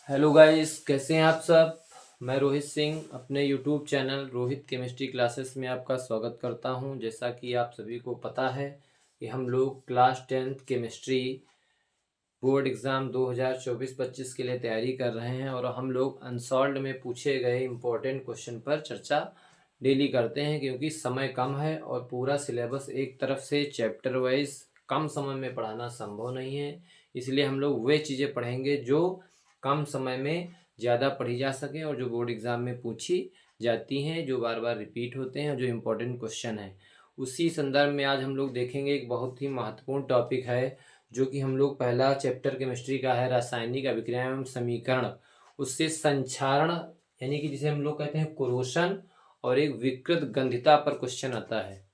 Hello guys, कैसे हैं आप सब। मैं रोहित सिंह अपने YouTube channel Rohit chemistry classes में आपका स्वागत करता हूं। जैसा कि आप सभी को पता है कि हम लोग class 10th chemistry board exam 2024-25 के लिए तैयारी कर रहे हैं और हम लोग अनसॉल्व्ड में पूछे गए इम्पोर्टेंट क्वेश्चन पर चर्चा डेली करते हैं, क्योंकि समय कम है और पूरा सिलेबस एक तरफ से चैप्टर वाइज कम समय में पढ़ाना संभव नहीं है। इसलिए हम लोग वे चीज़ें पढ़ेंगे जो कम समय में ज़्यादा पढ़ी जा सके और जो बोर्ड एग्ज़ाम में पूछी जाती हैं, जो बार बार रिपीट होते हैं और जो इम्पोर्टेंट क्वेश्चन है। उसी संदर्भ में आज हम लोग देखेंगे एक बहुत ही महत्वपूर्ण टॉपिक है, जो कि हम लोग पहला चैप्टर केमिस्ट्री का है, रासायनिक अभिक्रिया एवं समीकरण, उससे संक्षारण यानी कि जिसे हम लोग कहते हैं कोरोशन, और एक विकृत गंधिता पर क्वेश्चन आता है,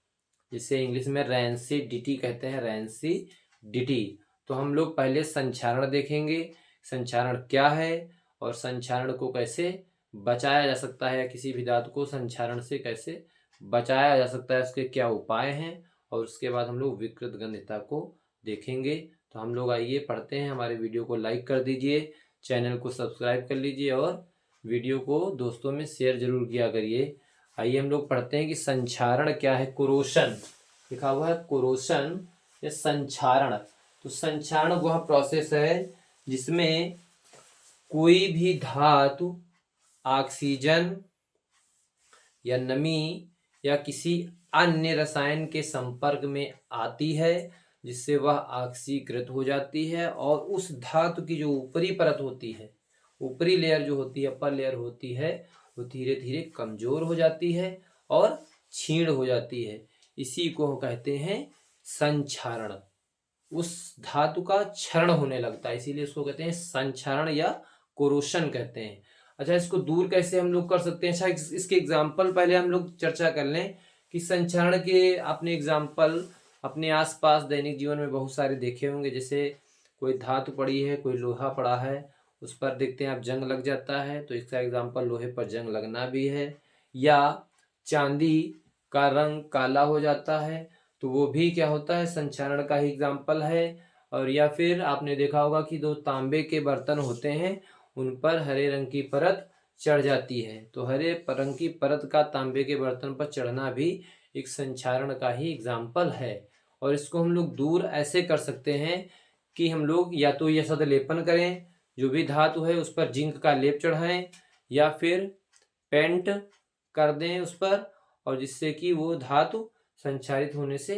जिसे इंग्लिश में रैंसिडिटी कहते हैं, रैंसिडिटी। तो हम लोग पहले संक्षारण देखेंगे, संक्षारण क्या है और संक्षारण को कैसे बचाया जा सकता है, या किसी भी धातु को संक्षारण से कैसे बचाया जा सकता है, उसके क्या उपाय हैं, और उसके बाद हम लोग विकृत गंधिता को देखेंगे। तो हम लोग आइए पढ़ते हैं। हमारे वीडियो को लाइक कर दीजिए, चैनल को सब्सक्राइब कर लीजिए और वीडियो को दोस्तों में शेयर जरूर किया करिए। आइए हम लोग पढ़ते हैं कि संक्षारण क्या है। कोरोशन लिखा हुआ है, कोरोशन या संक्षारण। तो संक्षारण वह प्रोसेस है जिसमें कोई भी धातु ऑक्सीजन या नमी या किसी अन्य रसायन के संपर्क में आती है, जिससे वह ऑक्सीकृत हो जाती है और उस धातु की जो ऊपरी परत होती है, ऊपरी लेयर जो होती है, अपर लेयर होती है, वो धीरे धीरे कमजोर हो जाती है और क्षीण हो जाती है। इसी को कहते हैं संक्षारण। उस धातु का क्षरण होने लगता है, इसीलिए इसको कहते हैं संक्षारण या कोरोशन कहते हैं। अच्छा, इसको दूर कैसे हम लोग कर सकते हैं। अच्छा, इसके एग्जाम्पल पहले हम लोग चर्चा कर लें कि संक्षारण के आपने एग्जाम्पल अपने आसपास दैनिक जीवन में बहुत सारे देखे होंगे। जैसे कोई धातु पड़ी है, कोई लोहा पड़ा है, उस पर देखते हैं आप जंग लग जाता है, तो इसका एग्जाम्पल लोहे पर जंग लगना भी है। या चांदी का रंग काला हो जाता है, तो वो भी क्या होता है, संक्षारण का ही एग्जाम्पल है। और या फिर आपने देखा होगा कि दो तांबे के बर्तन होते हैं, उन पर हरे रंग की परत चढ़ जाती है, तो हरे रंग की परत का तांबे के बर्तन पर चढ़ना भी एक संक्षारण का ही एग्जाम्पल है। और इसको हम लोग दूर ऐसे कर सकते हैं कि हम लोग या तो यह सद लेपन करें, जो भी धातु है उस पर जिंक का लेप चढ़ाएं, या फिर पेंट कर दें उस पर, और जिससे कि वो धातु संक्षारित होने से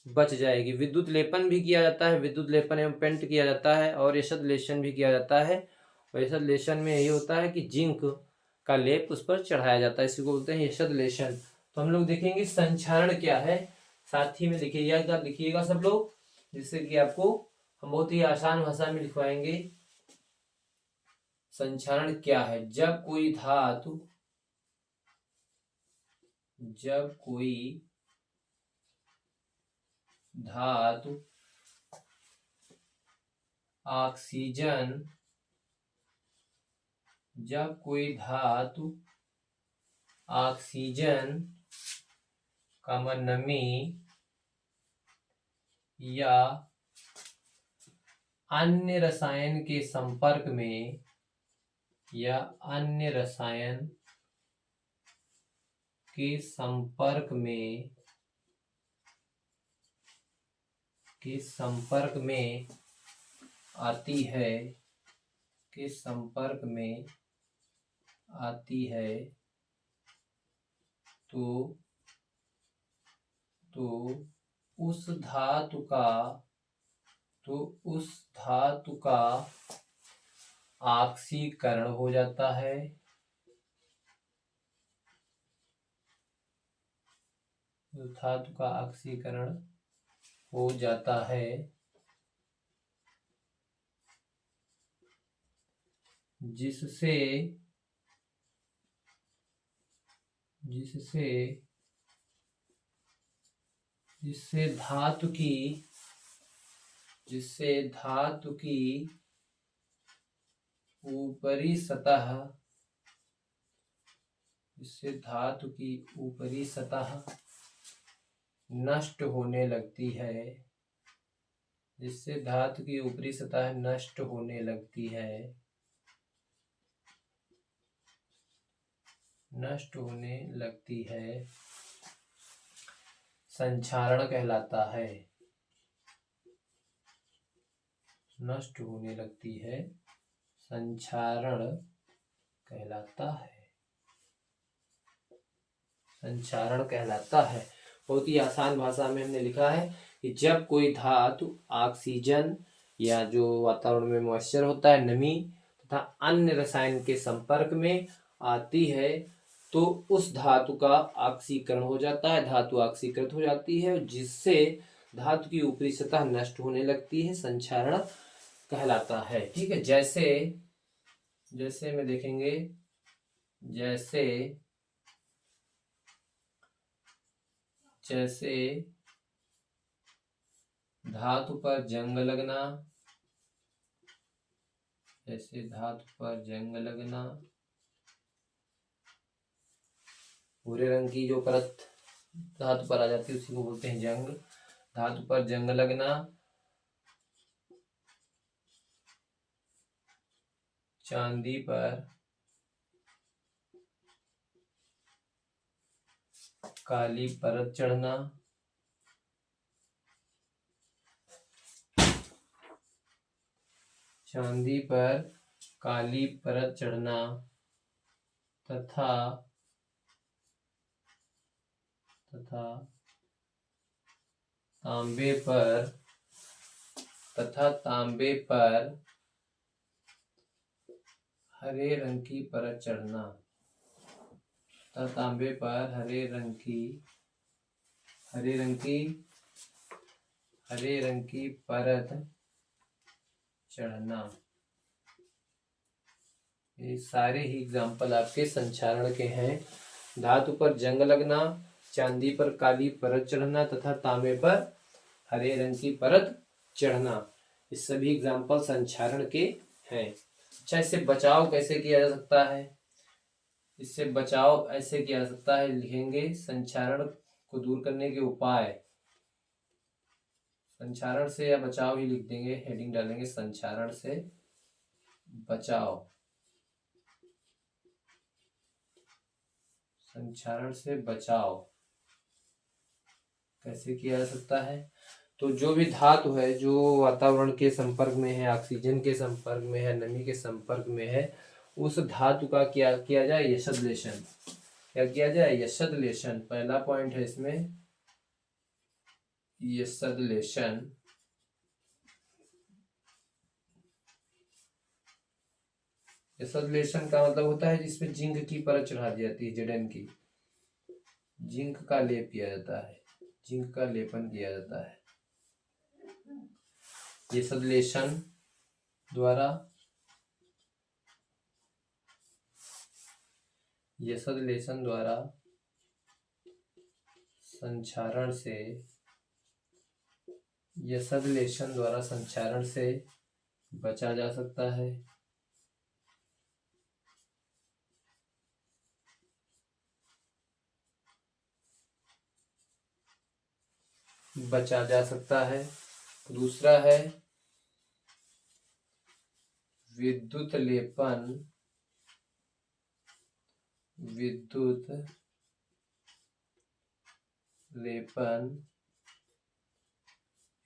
बच जाएगी। विद्युत लेपन भी किया जाता है, विद्युत लेपन एवं पेंट किया जाता है, और यशद लेशन भी किया जाता है। और यशद लेशन में यही होता है कि जिंक का लेप उस पर चढ़ाया जाता है, इसी को बोलते हैं यशद लेशन। तो हम लोग देखेंगे संक्षारण क्या है, साथ ही में लिखिएगा सब लोग, जिससे कि आपको हम बहुत ही आसान भाषा में लिखवाएंगे। संक्षारण क्या है, जब कोई धातु ऑक्सीजन जब कोई धातु ऑक्सीजन का नमी या अन्य रसायन के संपर्क में आती है तो उस धातु का ऑक्सीकरण हो जाता है। धातु का ऑक्सीकरण हो जाता है, जिससे धातु की ऊपरी सतह नष्ट होने लगती है, नष्ट होने लगती है संक्षारण कहलाता है। नष्ट होने लगती है संक्षारण कहलाता है। संक्षारण कहलाता है। बहुत ही आसान भाषा में हमने लिखा है कि जब कोई धातु ऑक्सीजन या जो वातावरण में मॉइस्चर होता है, नमी तथा अन्य रसायन के संपर्क में आती है तो उस धातु का ऑक्सीकरण हो जाता है, धातु ऑक्सीकृत हो जाती है, जिससे धातु की ऊपरी सतह नष्ट होने लगती है, संक्षारण कहलाता है। ठीक है, जैसे में देखेंगे, जैसे धातु पर जंग लगना, जैसे धातु पर जंग लगना, भूरे रंग की जो परत धातु पर आ जाती है उसी को बोलते हैं जंग। धातु पर जंग लगना, चांदी पर काली परत चढ़ना, चांदी पर काली परत चढ़ना तथा तांबे पर हरे रंग की परत चढ़ना, तथा तांबे पर हरे रंग की परत चढ़ना। ये सारे ही एग्जाम्पल आपके संक्षारण के हैं। धातु पर जंग लगना, चांदी पर काली परत चढ़ना तथा तांबे पर हरे रंग की परत चढ़ना, ये सभी एग्जाम्पल संक्षारण के हैं। अच्छा, इससे बचाव कैसे किया जा सकता है? इससे बचाव ऐसे किया जा सकता है, लिखेंगे संक्षारण को दूर करने के उपाय। संक्षारण से या बचाव ही लिख देंगे, हेडिंग डालेंगे संक्षारण से बचाव। संक्षारण से बचाव कैसे किया जा सकता है? तो जो भी धातु है जो वातावरण के संपर्क में है, ऑक्सीजन के संपर्क में है, नमी के संपर्क में है, उस धातु का क्या किया जाए? यशोधलेशन। क्या किया जाए? यशोधलेशन। पहला पॉइंट है इसमें यशोधलेशन। यशोधलेशन का मतलब होता है जिसमें जिंक की परत चढ़ा दी जाती है, Zn की, जिंक का लेप किया जाता है, जिंक का लेपन किया जाता है। यशोधलेशन द्वारा संक्षारण से बचा जा सकता है। बचा जा सकता है। दूसरा है विद्युत लेपन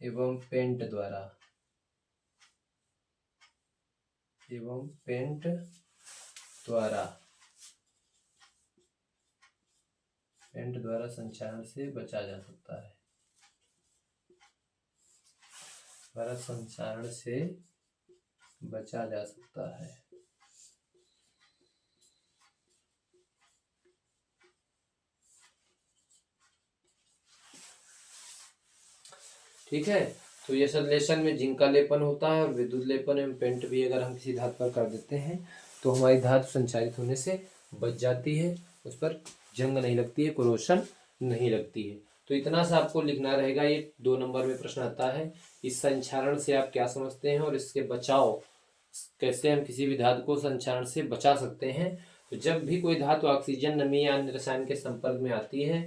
एवं पेंट द्वारा संक्षारण से बचा जा सकता है। संक्षारण से बचा जा सकता है। ठीक है, तो यशोधलेशन में जिंक का लेपन होता है और विद्युत लेपन एवं पेंट भी अगर हम किसी धातु पर कर देते हैं तो हमारी धातु संचारित होने से बच जाती है, उस पर जंग नहीं लगती है, कोरोशन नहीं लगती है। तो इतना सा आपको लिखना रहेगा। ये 2 नंबर में प्रश्न आता है, इस संक्षारण से आप क्या समझते हैं और इसके बचाव, कैसे हम किसी भी धातु को संक्षारण से बचा सकते हैं। तो जब भी कोई धातु ऑक्सीजन, नमी या अन्य रसायन के संपर्क में आती है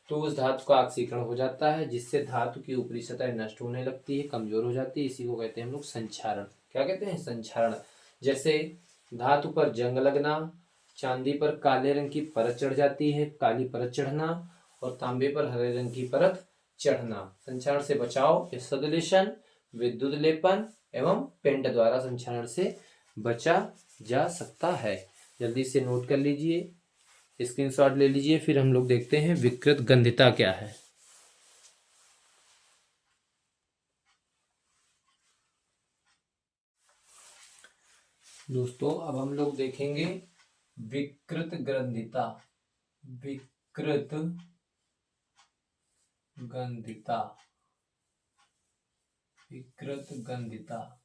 तो उस धातु का ऑक्सीकरण हो जाता है, जिससे धातु की ऊपरी सतह नष्ट होने लगती है, कमजोर हो जाती है। इसी को कहते हैं हम लोग संक्षारण। क्या कहते हैं? संक्षारण। जैसे धातु पर जंग लगना, चांदी पर काले रंग की परत चढ़ जाती है, काली परत चढ़ना, और तांबे पर हरे रंग की परत चढ़ना। संक्षारण से बचाव या सदलेशन, विद्युत लेपन एवं पेंट द्वारा संक्षारण से बचा जा सकता है। जल्दी से नोट कर लीजिए, स्क्रीनशॉट ले लीजिए। फिर हम लोग देखते हैं विकृत गंधिता क्या है। दोस्तों अब हम लोग देखेंगे विकृत गंधिता। विकृत गंधिता, विकृत गंधिता,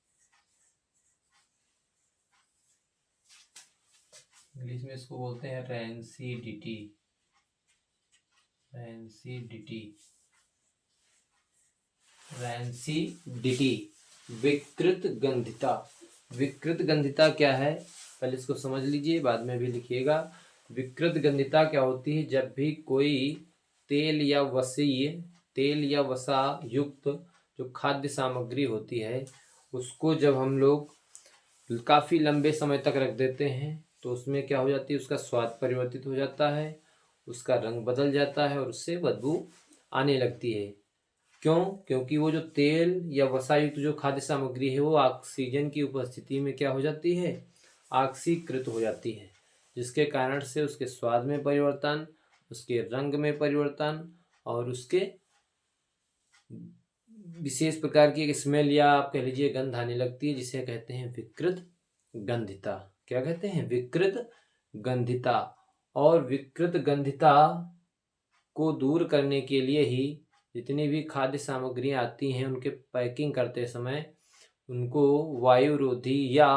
इंग्लिश में इसको बोलते हैं रैंसिडिटी। रैंसिडिटी, रैंसिडिटी, विकृत गंधिता। विकृत गंधिता क्या है, पहले इसको समझ लीजिए, बाद में भी लिखिएगा। विकृत गंधिता क्या होती है, जब भी कोई तेल या वसा युक्त जो खाद्य सामग्री होती है, उसको जब हम लोग काफ़ी लंबे समय तक रख देते हैं तो उसमें क्या हो जाती है, उसका स्वाद परिवर्तित हो जाता है, उसका रंग बदल जाता है और उससे बदबू आने लगती है। क्यों? क्योंकि वो जो तेल या वसा युक्त जो खाद्य सामग्री है वो ऑक्सीजन की उपस्थिति में क्या हो जाती है, ऑक्सीकृत हो जाती है, जिसके कारण से उसके स्वाद में परिवर्तन, उसके रंग में परिवर्तन और उसके विशेष प्रकार की एक स्मेल या आप कह लीजिए गंध आने लगती है, जिसे कहते हैं विकृत गंधिता। क्या कहते हैं? विकृत गंधिता। और विकृत गंधिता को दूर करने के लिए ही जितनी भी खाद्य सामग्रियां आती हैं उनके पैकिंग करते समय उनको वायुरोधी या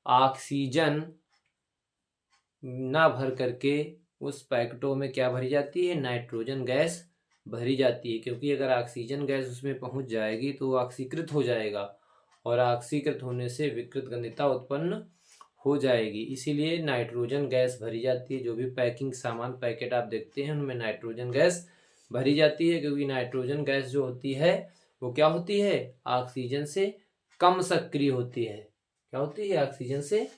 ऑक्सीजन ना भर करके उस पैकेटों में क्या भरी जाती है, नाइट्रोजन गैस भरी जाती है। क्योंकि अगर ऑक्सीजन गैस उसमें पहुंच जाएगी तो ऑक्सीकृत हो जाएगा और ऑक्सीकृत होने से विकृत गंधिता उत्पन्न हो जाएगी। इसीलिए नाइट्रोजन गैस भरी जाती है। जो भी पैकिंग सामान पैकेट आप देखते हैं उनमें नाइट्रोजन गैस भरी जाती है, क्योंकि नाइट्रोजन गैस जो होती है वो क्या होती है, ऑक्सीजन से कम सक्रिय होती है। क्या होती है? ऑक्सीजन से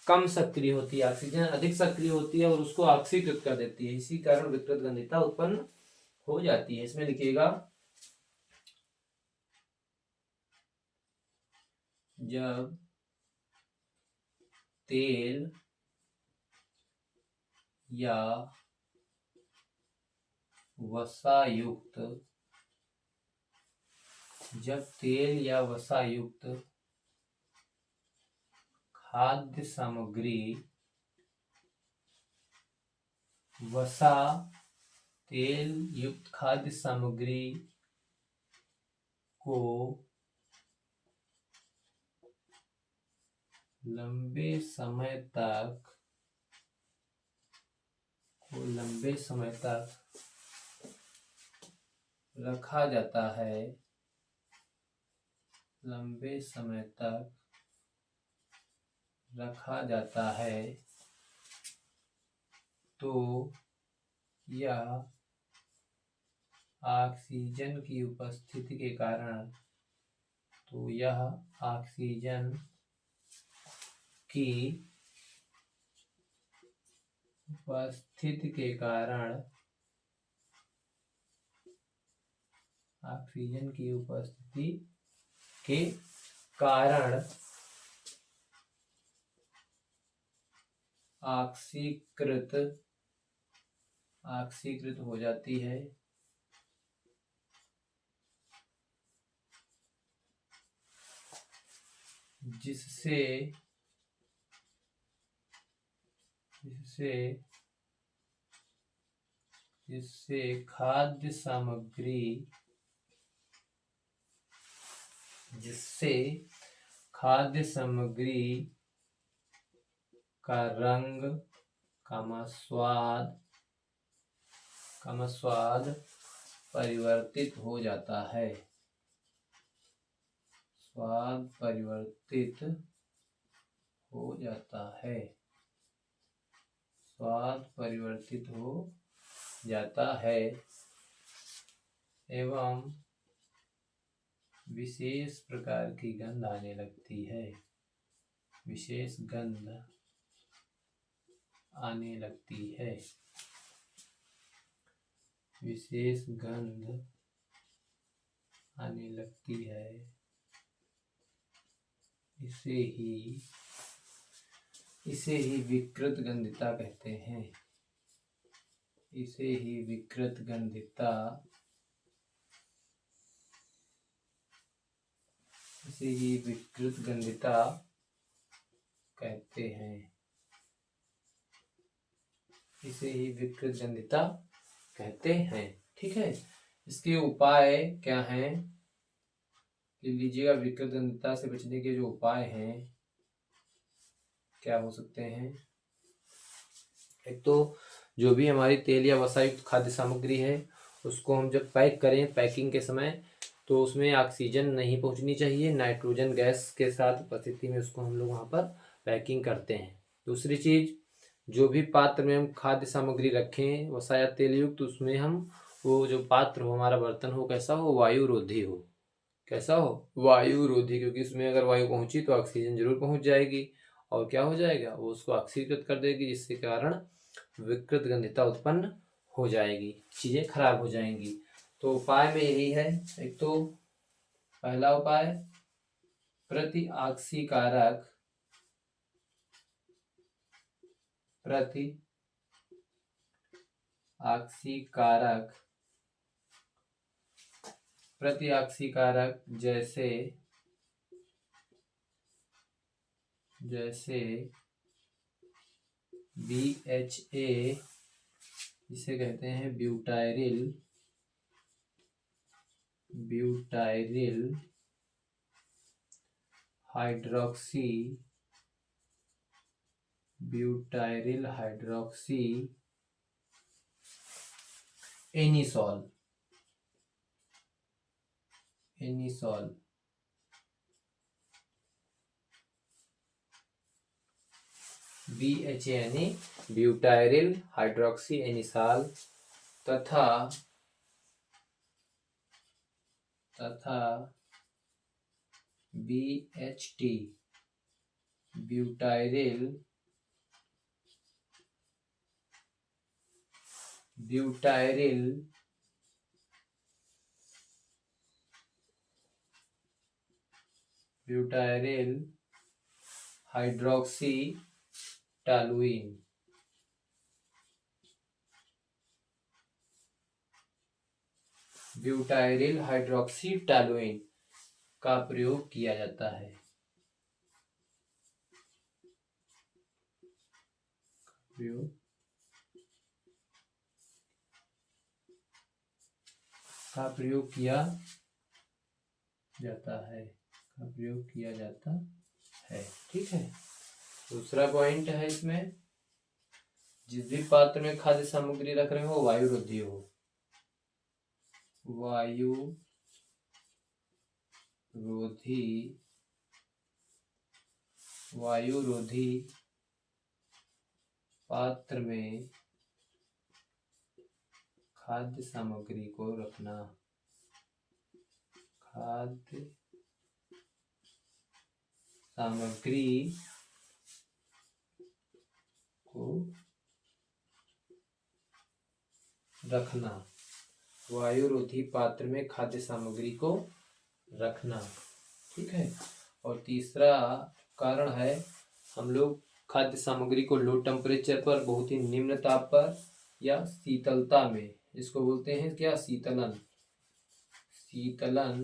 कम सक्रिय होती है। ऑक्सीजन अधिक सक्रिय होती है और उसको ऑक्सीकृत कर देती है। इसी कारण विकृत गंधिता उत्पन्न हो जाती है। इसमें लिखिएगा, जब तेल या वसायुक्त खाद्य सामग्री तेल युक्त खाद्य सामग्री को लंबे समय तक रखा जाता है, लंबे समय तक रखा जाता है, तो यह ऑक्सीजन की उपस्थिति के कारण ऑक्सीजन की उपस्थिति के कारण ऑक्सीकृत हो जाती है, जिससे खाद्य सामग्री का रंग स्वाद परिवर्तित हो जाता है। स्वाद परिवर्तित हो जाता है एवं विशेष प्रकार की गंध आने लगती है। विशेष गंध आने लगती है, विशेष गंध आने लगती है, इसे ही विकृत गंधिता कहते हैं। इसे ही विकृत गंधिता कहते हैं। इसे ही विकृत गंधिता कहते हैं। ठीक है, इसके उपाय क्या हैं? लिख लीजिएगा। विकृत गंधिता से बचने के जो उपाय हैं क्या हो सकते हैं? एक तो जो भी हमारी तेल या वसा युक्त खाद्य सामग्री है उसको हम जब पैक करें, पैकिंग के समय तो उसमें ऑक्सीजन नहीं पहुंचनी चाहिए, नाइट्रोजन गैस के साथ उपस्थिति में उसको हम लोग वहाँ पर पैकिंग करते हैं। दूसरी चीज, जो भी पात्र में हम खाद्य सामग्री रखें वसा या तेल युक्त, उसमें हम वो जो पात्र हो, हमारा बर्तन हो, कैसा हो? वायु रोधी हो। कैसा हो? वायु रोधी, क्योंकि इसमें अगर वायु पहुंची तो ऑक्सीजन जरूर पहुंच जाएगी और क्या हो जाएगा? वो उसको ऑक्सीकृत कर देगी, जिसके कारण विकृत गंधिता उत्पन्न हो जाएगी, चीजें खराब हो जाएंगी। तो उपाय में यही है। एक तो पहला उपाय, प्रति ऑक्सीकारक जैसे BHA, जिसे कहते हैं ब्यूटाइरिल हाइड्रोक्सी एनिसॉल BHA यानी ब्यूटाइरिल हाइड्रोक्सी एनिसॉल तथा BHT butyryl hydroxy toluene butyryl hydroxy toluene का प्रयोग किया जाता है। प्रयोग किया जाता है। ठीक है। दूसरा पॉइंट है इसमें, जिस भी पात्र में खाद्य सामग्री रख रहे हो वायु रोधी हो। वायु रोधी पात्र में खाद्य सामग्री को रखना। वायु रोधी पात्र में खाद्य सामग्री को रखना। ठीक है। और तीसरा कारण है, हम लोग खाद्य सामग्री को लो टेम्परेचर पर, बहुत ही निम्न ताप पर या शीतलता में, इसको बोलते हैं क्या? शीतलन,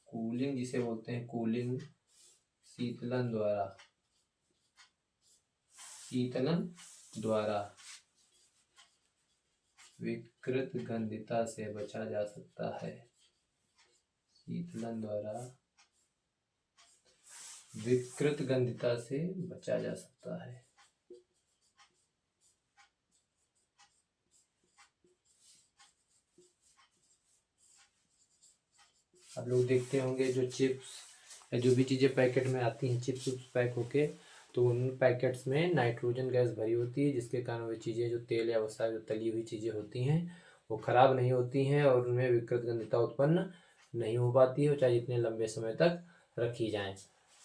कूलिंग जिसे बोलते हैं, कूलिंग, शीतलन द्वारा विकृत गंधिता से बचा जा सकता है। शीतलन द्वारा विकृत गंधिता से बचा जा सकता है। आप लोग देखते होंगे जो चिप्स या जो भी चीज़ें पैकेट में आती हैं, चिप्स पैक होके, तो उन पैकेट्स में नाइट्रोजन गैस भरी होती है, जिसके कारण वे चीज़ें जो तेल या वसा जो तली हुई चीज़ें होती हैं वो खराब नहीं होती हैं और उनमें विकृत गंधिता उत्पन्न नहीं हो पाती है, चाहे जितने लंबे समय तक रखी जाएं।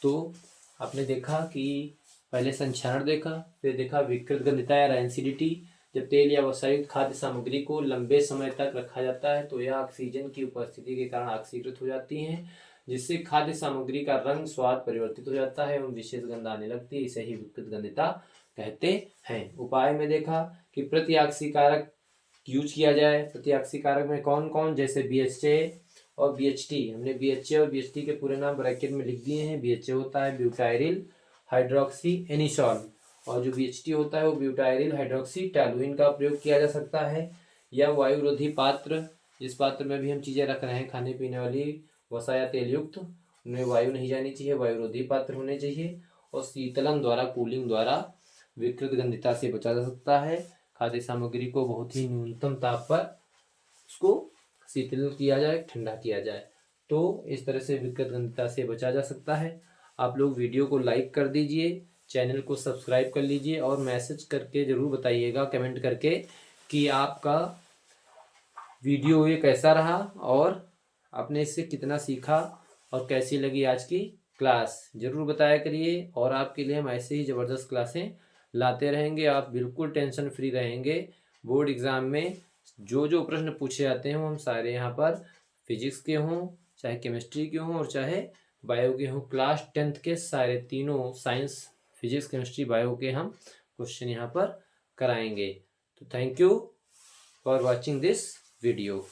तो आपने देखा कि पहले संक्षारण देखा, फिर देखा विकृत गंधिता या रैंसिडिटी। जब तेल या वसायुक्त खाद्य सामग्री को लंबे समय तक रखा जाता है तो यह ऑक्सीजन की उपस्थिति के कारण ऑक्सीकृत हो जाती हैं, जिससे खाद्य सामग्री का रंग स्वाद परिवर्तित हो जाता है एवं विशेष गंध आने लगती है। इसे ही विकृत गंधिता कहते हैं। उपाय में देखा कि प्रतिऑक्सीकारक यूज किया जाए। प्रतिऑक्सीकारक में कौन कौन, जैसे BHA और BHT। हमने BHA और BHT के पूरे नाम ब्रैकेट में लिख दिए हैं। BHA होता है ब्यूटाइरिल हाइड्रोक्सी एनिसॉल, और जो BHT होता है वो ब्यूटाइरिल हाइड्रोक्सी टॉलुइन का प्रयोग किया जा सकता है। या वायुरोधी पात्र, जिस पात्र में भी हम चीज़ें रख रहे हैं खाने पीने वाली वसा या तेल युक्त, उनमें वायु नहीं जानी चाहिए, वायुरोधी पात्र होने चाहिए। और शीतलन द्वारा, कूलिंग द्वारा विकृत गंधिता से बचा जा सकता है। खाद्य सामग्री को बहुत ही न्यूनतम ताप पर उसको शीतल किया जाए, ठंडा किया जाए, तो इस तरह से विकृत गंधिता से बचा जा सकता है। आप लोग वीडियो को लाइक कर दीजिए, चैनल को सब्सक्राइब कर लीजिए और मैसेज करके ज़रूर बताइएगा कमेंट करके कि आपका वीडियो ये कैसा रहा और आपने इससे कितना सीखा और कैसी लगी आज की क्लास, ज़रूर बताया करिए। और आपके लिए हम ऐसे ही ज़बरदस्त क्लासें लाते रहेंगे, आप बिल्कुल टेंशन फ्री रहेंगे। बोर्ड एग्ज़ाम में जो जो प्रश्न पूछे जाते हैं वो हम सारे यहाँ पर फिजिक्स के हों, चाहे केमिस्ट्री के हों और चाहे बायो के हों, क्लास 10th के सारे तीनों साइंस, फिजिक्स, केमिस्ट्री, बायो के हम क्वेश्चन यहाँ पर कराएंगे। तो thank you for watching this video.